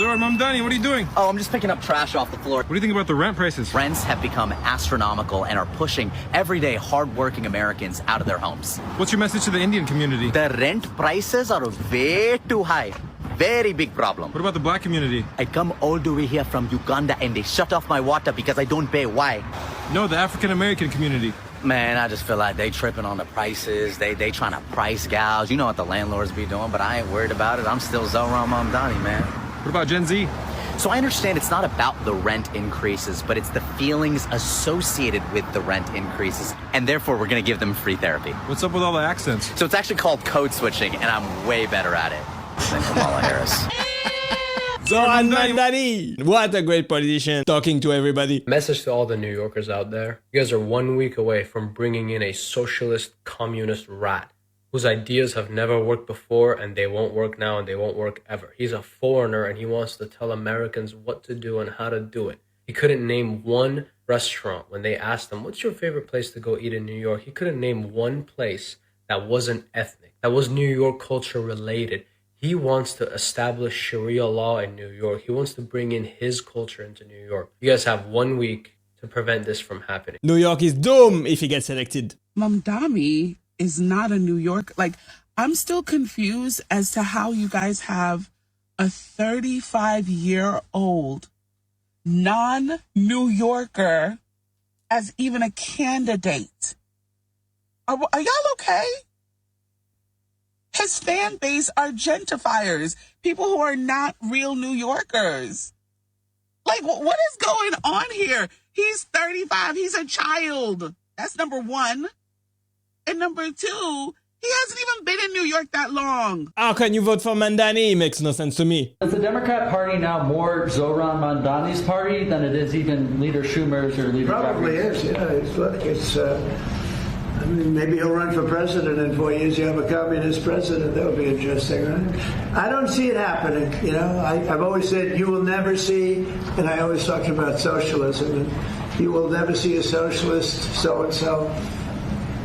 Zohran Mamdani, what are you doing? Oh, I'm just picking up trash off the floor. What do you think about the rent prices? Rents have become astronomical and are pushing everyday hardworking Americans out of their homes. What's your message to the Indian community? The rent prices are way too high. Very big problem. What about the black community? I come all the way here from Uganda and they shut off my water because I don't pay. Why? No, the African American community. Man, I just feel like they tripping on the prices. They trying to price gouge. You know what the landlords be doing, but I ain't worried about it. I'm still Zohran Mamdani, man. What about Gen Z? So I understand it's not about the rent increases, but it's the feelings associated with the rent increases. And therefore, we're going to give them free therapy. What's up with all the accents? So it's actually called code switching, and I'm way better at it than Kamala Harris. Zohran Mamdani! What a great politician, talking to everybody. Message to all the New Yorkers out there. You guys are 1 week away from bringing in a socialist, communist rat whose ideas have never worked before and they won't work now and they won't work ever. He's a foreigner and he wants to tell Americans what to do and how to do it. He couldn't name one restaurant when they asked him, what's your favorite place to go eat in New York? He couldn't name one place that wasn't ethnic, that was New York culture related. He wants to establish Sharia law in New York. He wants to bring in his culture into New York. You guys have 1 week to prevent this from happening. New York is doomed if he gets elected. Mamdani is not a New Yorker. Like, I'm still confused as to how you guys have a 35-year-old non-New Yorker as even a candidate. Are y'all okay? His fan base are gentrifiers, people who are not real New Yorkers. Like, what is going on here? He's 35. He's a child. That's number one. And number two, he hasn't even been in New York that long. How can you vote for Mamdani? It makes no sense to me. Is the Democrat Party now more Zohran Mamdani's party than it is even Leader Schumer's or Leader Probably Jeffries'? is, yeah. I mean, maybe he'll run for president in 4 years. You have a communist president. That would be interesting, right? I don't see it happening. You know, I've always said you will never see, and I always talk about socialism, and you will never see a socialist so-and-so.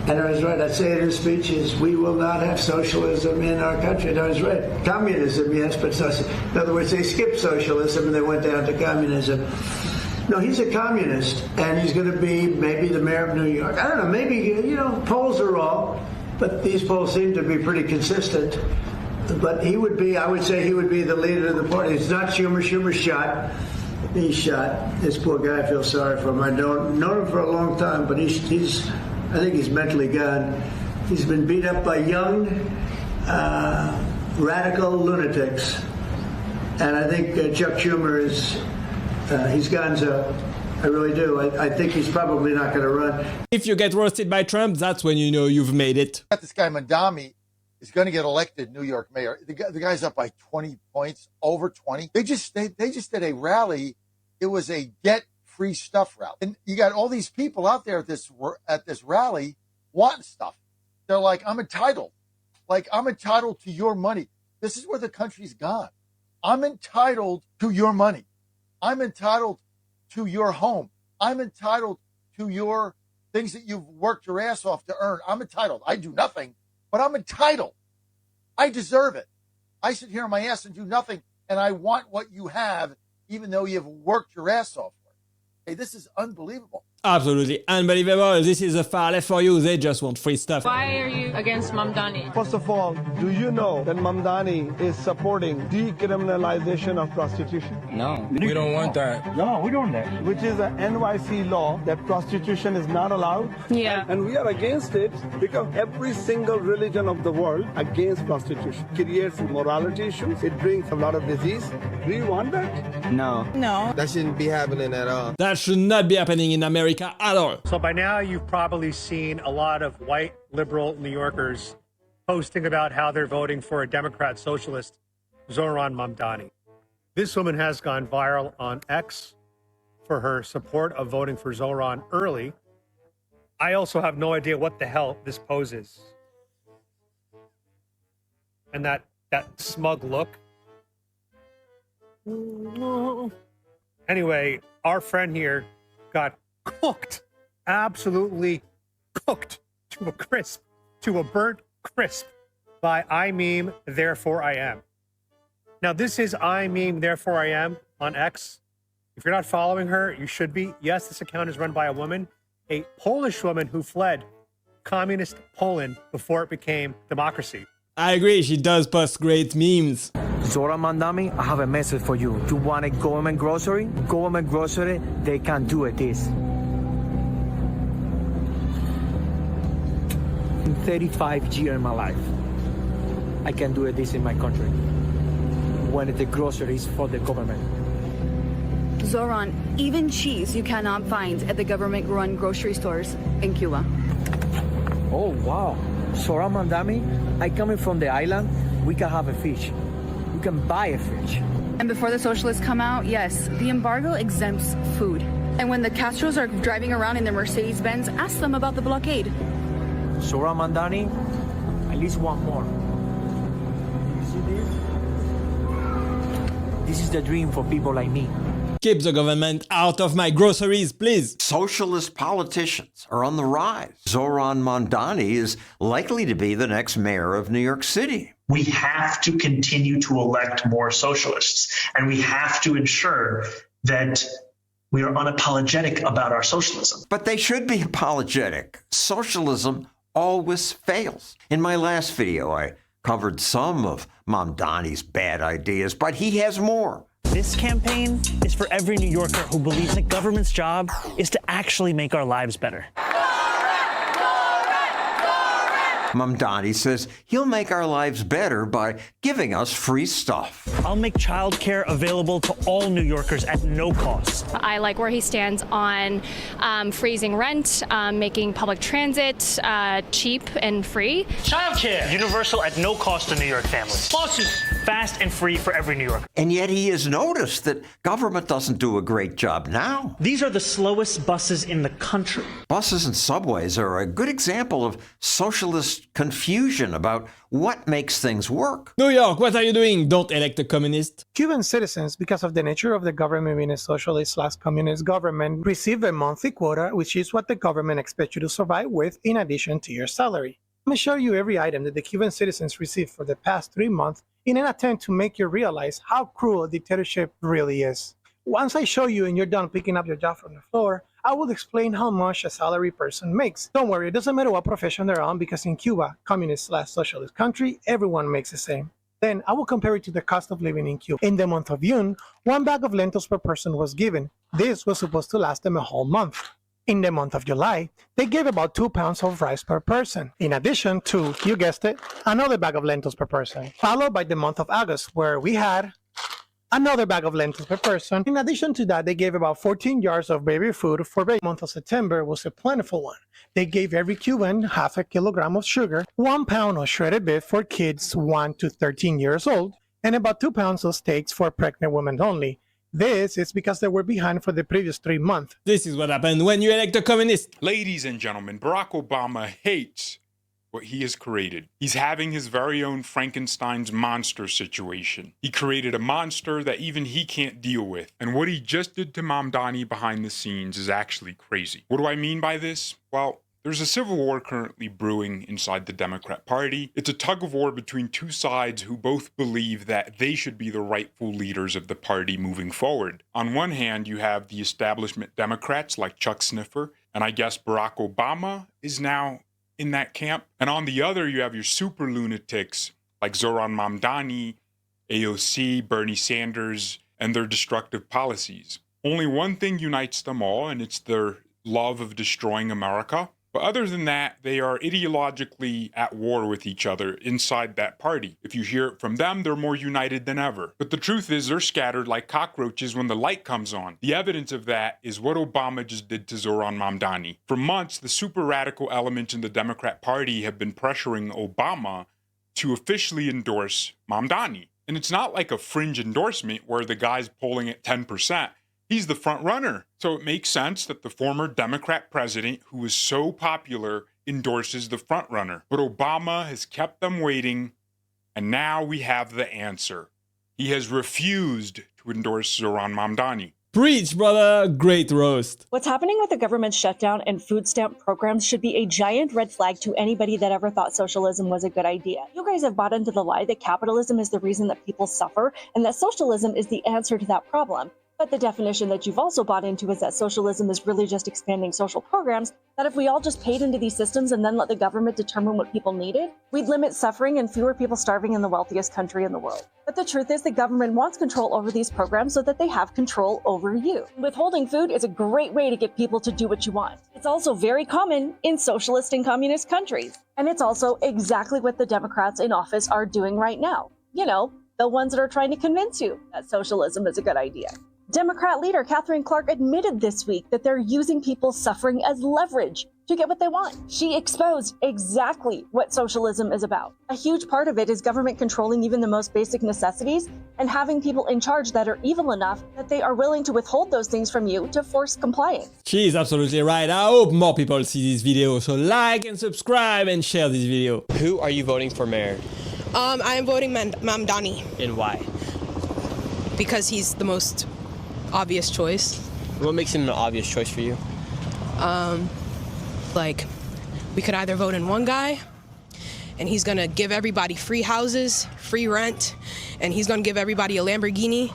And I was right. I'd say it in speeches, we will not have socialism in our country. And I was right. Communism, yes, but in other words, they skipped socialism and they went down to communism. No, he's a communist, and he's going to be maybe the mayor of New York. I don't know, maybe, you know, polls are all, but these polls seem to be pretty consistent. But he would be, I would say he would be the leader of the party. It's not Schumer. Schumer's shot. He's shot. This poor guy, I feel sorry for him. I've known him for a long time, but he's I think he's mentally gone. He's been beat up by young, radical lunatics. And I think Chuck Schumer is... he's gonzo. I really do. I think he's probably not going to run. If you get roasted by Trump, that's when you know you've made it. This guy Mamdani is going to get elected New York mayor. The guy's up by 20 points, over 20. They just did a rally. It was a get free stuff rally, and you got all these people out there at this rally wanting stuff. They're like, I'm entitled. Like, I'm entitled to your money. This is where the country's gone. I'm entitled to your money. I'm entitled to your home. I'm entitled to your things that you've worked your ass off to earn. I'm entitled. I do nothing, but I'm entitled. I deserve it. I sit here on my ass and do nothing, and I want what you have, even though you've worked your ass off for it. Hey, this is unbelievable. Absolutely unbelievable. This is a far left for you. They just want free stuff. Why are you against Mamdani? First of all, do you know that Mamdani is supporting decriminalization of prostitution? No. We don't want that. No, we don't want that. Which is an NYC law that prostitution is not allowed. Yeah. And we are against it because every single religion of the world against prostitution creates morality issues. It brings a lot of disease. Do you want that? No. No. That shouldn't be happening at all. That should not be happening in America at all. So by now you've probably seen a lot of white liberal New Yorkers posting about how they're voting for a Democrat socialist, Zohran Mamdani. This woman has gone viral on X for her support of voting for Zohran early. I also have no idea what the hell this poses. And that smug look. Anyway, our friend here got cooked, absolutely cooked to a crisp, to a burnt crisp by I meme, therefore I am. Now, this is I meme, therefore I am on X. If you're not following her, you should be. Yes, this account is run by a woman, a Polish woman who fled communist Poland before it became democracy. I agree, she does post great memes. Zohran Mamdani, I have a message for you. You want a government grocery? Government grocery, they can do it this. In 35 years in my life, I can do it this in my country. When the groceries for the government. Zohran, even cheese you cannot find at the government-run grocery stores in Cuba. Oh, wow. Zohran Mamdani, I coming from the island, we can have a fish. We can buy a fish. And before the socialists come out, yes, the embargo exempts food. And when the Castros are driving around in their Mercedes-Benz, ask them about the blockade. Zohran Mamdani, at least one more. You see this? This is the dream for people like me. Keep the government out of my groceries, please. Socialist politicians are on the rise. Zohran Mamdani is likely to be the next mayor of New York City. We have to continue to elect more socialists, and we have to ensure that we are unapologetic about our socialism. But they should be apologetic. Socialism always fails. In my last video, I covered some of Mamdani's bad ideas, but he has more. This campaign is for every New Yorker who believes that government's job is to actually make our lives better. Mamdani says he'll make our lives better by giving us free stuff. I'll make childcare available to all New Yorkers at no cost. I like where he stands on freezing rent, making public transit cheap and free. Childcare, universal at no cost to New York families. Buses, fast and free for every New Yorker. And yet he has noticed that government doesn't do a great job now. These are the slowest buses in the country. Buses and subways are a good example of socialist confusion about what makes things work. New York, what are you doing? Don't elect a communist. Cuban citizens, because of the nature of the government being a socialist/communist government, receive a monthly quota, which is what the government expects you to survive with in addition to your salary. Let me show you every item that the Cuban citizens received for the past 3 months in an attempt to make you realize how cruel a dictatorship really is. Once I show you and you're done picking up your job from the floor, I will explain how much a salary person makes. Don't worry, it doesn't matter what profession they're on, because in Cuba, communist/socialist country, everyone makes the same. Then I will compare it to the cost of living in Cuba. In the month of June, 1 bag of lentils per person was given. This was supposed to last them a whole month. In the month of July, they gave about 2 pounds of rice per person, in addition to, you guessed it, another bag of lentils per person, followed by the month of August, where we had another bag of lentils per person. In addition to that, they gave about 14 jars of baby food. For the month of September was a plentiful one. They gave every Cuban half a kilogram of sugar, 1 pound of shredded beef for kids 1 to 13 years old, and about 2 pounds of steaks for pregnant women only. This is because they were behind for the previous 3 months. This is what happened when you elect a communist. Ladies and gentlemen, Barack Obama hates what he has created. He's having his very own Frankenstein's monster situation. He created a monster that even he can't deal with. And what he just did to Mamdani behind the scenes is actually crazy. What do I mean by this? Well, there's a civil war currently brewing inside the Democrat Party. It's a tug of war between two sides who both believe that they should be the rightful leaders of the party moving forward. On one hand, you have the establishment Democrats like Chuck Sniffer, and I guess Barack Obama is now in that camp. And on the other, you have your super lunatics like Zohran Mamdani, AOC, Bernie Sanders, and their destructive policies. Only one thing unites them all, and it's their love of destroying America. But other than that, they are ideologically at war with each other inside that party. If you hear it from them, they're more united than ever. But the truth is, they're scattered like cockroaches when the light comes on. The evidence of that is what Obama just did to Zohran Mamdani. For months, the super radical elements in the Democrat Party have been pressuring Obama to officially endorse Mamdani. And it's not like a fringe endorsement where the guy's polling at 10%. He's the front runner. So it makes sense that the former Democrat president, who was so popular, endorses the front runner. But Obama has kept them waiting, and now we have the answer. He has refused to endorse Zohran Mamdani. Preach, brother. Great roast. What's happening with the government shutdown and food stamp programs should be a giant red flag to anybody that ever thought socialism was a good idea. You guys have bought into the lie that capitalism is the reason that people suffer and that socialism is the answer to that problem. But the definition that you've also bought into is that socialism is really just expanding social programs, that if we all just paid into these systems and then let the government determine what people needed, we'd limit suffering and fewer people starving in the wealthiest country in the world. But the truth is the government wants control over these programs so that they have control over you. Withholding food is a great way to get people to do what you want. It's also very common in socialist and communist countries. And it's also exactly what the Democrats in office are doing right now. You know, the ones that are trying to convince you that socialism is a good idea. Democrat leader Catherine Clark admitted this week that they're using people's suffering as leverage to get what they want. She exposed exactly what socialism is about. A huge part of it is government controlling even the most basic necessities and having people in charge that are evil enough that they are willing to withhold those things from you to force compliance. She is absolutely right. I hope more people see this video, so like and subscribe and share this video. Who are you voting for mayor? I am voting Mamdani. And why? Because he's the most obvious choice. What makes him an obvious choice for you? Like, we could either vote in one guy, and he's gonna give everybody free houses, free rent, and he's gonna give everybody a Lamborghini,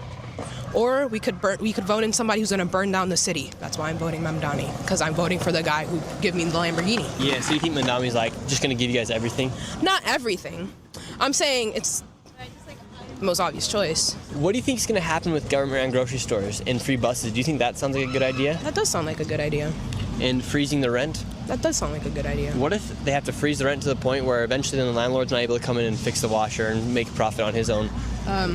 or we could vote in somebody who's gonna burn down the city. That's why I'm voting Mamdani, because I'm voting for the guy who give me the Lamborghini. Yeah, so you think Mamdani's like just gonna give you guys everything? Not everything. I'm saying it's the most obvious choice. What do you think is going to happen with government-run grocery stores and free buses? Do you think that sounds like a good idea? That does sound like a good idea. And freezing the rent? That does sound like a good idea. What if they have to freeze the rent to the point where eventually the landlord's not able to come in and fix the washer and make a profit on his own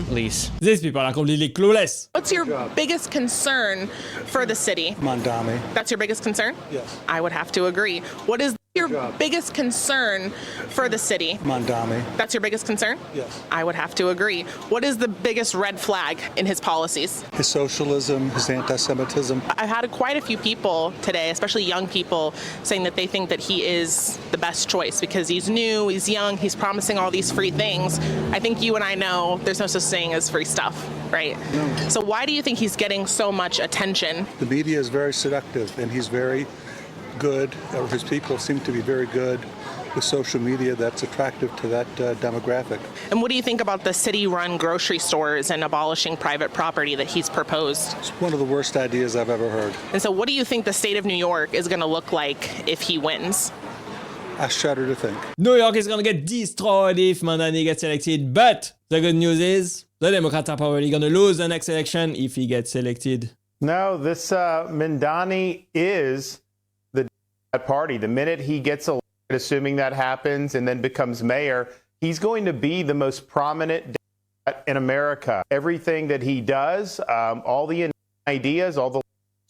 lease? These people are completely clueless. What's your biggest concern for the city? Mamdani. That's your biggest concern? Yes. I would have to agree. What is your biggest concern for the city? Mamdani. That's your biggest concern? Yes. I would have to agree. What is the biggest red flag in his policies? His socialism, his anti-Semitism. I've had quite a few people today, especially young people, saying that they think that he is the best choice because he's new, he's young, he's promising all these free things. I think you and I know there's no such thing as free stuff, right? No. So why do you think he's getting so much attention? The media is very seductive, and he's very good, or his people seem to be very good with social media that's attractive to that demographic. And what do you think about the city-run grocery stores and abolishing private property that he's proposed? It's one of the worst ideas I've ever heard. And so what do you think the state of New York is going to look like if he wins? I shudder to think. New York is gonna get destroyed if Mamdani gets elected, but the good news is the Democrats are probably gonna lose the next election if he gets elected. No, this Mamdani is the Democrat Party. The minute he gets elected, assuming that happens, and then becomes mayor, he's going to be the most prominent Democrat in America. Everything that he does, all the ideas, all the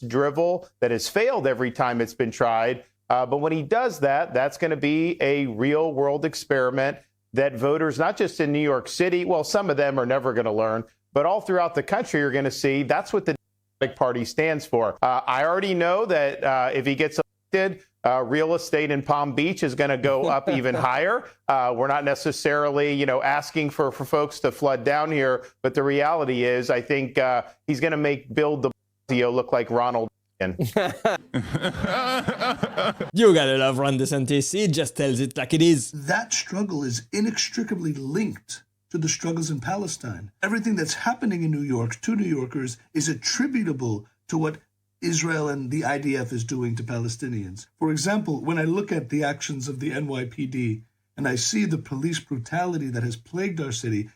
drivel that has failed every time it's been tried, but when he does that, that's going to be a real world experiment that voters, not just in New York City, well, some of them are never going to learn, but all throughout the country are going to see that's what the Democratic Party stands for. I already know that if he gets elected, real estate in Palm Beach is going to go up even higher. We're not necessarily, asking for folks to flood down here, but the reality is, I think he's going to make Bill de Blasio look like Ronald. You gotta love Ron DeSantis. He just tells it like it is. That struggle is inextricably linked to the struggles in Palestine. Everything that's happening in New York to New Yorkers is attributable to what Israel and the IDF is doing to Palestinians. For example, when I look at the actions of the NYPD and I see the police brutality that has plagued our city,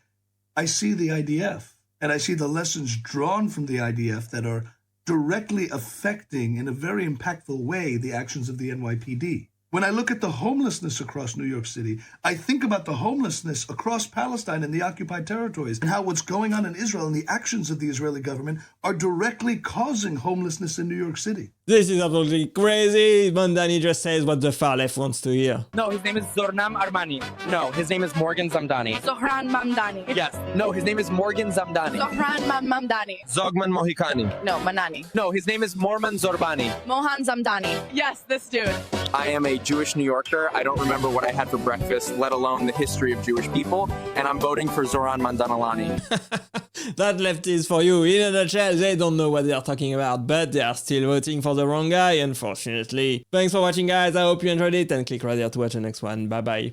I see the IDF and I see the lessons drawn from the IDF that are directly affecting in a very impactful way the actions of the NYPD. When I look at the homelessness across New York City, I think about the homelessness across Palestine and the occupied territories and how what's going on in Israel and the actions of the Israeli government are directly causing homelessness in New York City. This is absolutely crazy. Mamdani just says what the far left wants to hear. No, his name is Zohran Armani. No, his name is Morgan Zamdani. Zohran Mamdani. Yes. No, his name is Morgan Zamdani. Zohran Mamdani. Zogman Mohikani. No, Manani. No, his name is Morman Zorbani. Mohan Zamdani. Yes, this dude. I am a Jewish New Yorker. I don't remember what I had for breakfast, let alone the history of Jewish people, and I'm voting for Zohran Mamdani. That left is for you. In a nutshell, they don't know what they are talking about, but they are still voting for the wrong guy, unfortunately. Thanks for watching, guys. I hope you enjoyed it, and click right here to watch the next one. Bye bye.